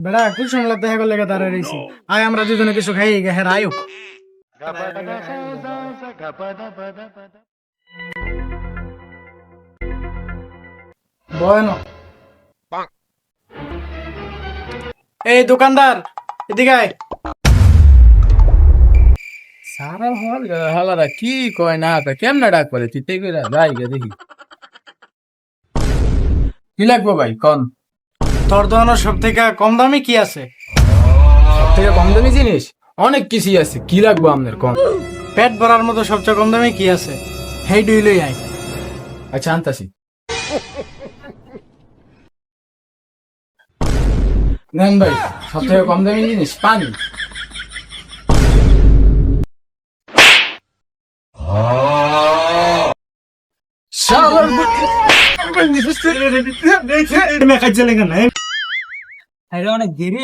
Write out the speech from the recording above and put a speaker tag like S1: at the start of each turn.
S1: বেড়া কুল সমলা দেখা করলে তারা রইছি আয় আমরা দুজনে কিছু খাই গে হের আয়ুক বয়নো এই দোকানদার এদিকে আয়
S2: সারা হল হালারা কি কয় না কয় কেমনে ডাক পারে চিন্তাই করে যাই গে দেখি কি লাগবো ভাই কোন
S1: তোর দোকানের সব থেকে কম দামি কি আছে?
S2: সব থেকে কম দামি জিনিস অনেক কিছুই আছে কি লাগবো আপনার কম
S1: পেট ভরার মতো সবচেয়ে কম দামি কি আছে? হেই দুই লই আয়।
S2: আচ্ছা আনতাছি নেন ভাই সব থেকে কম দামি জিনিস পানি
S1: অনেক দেরি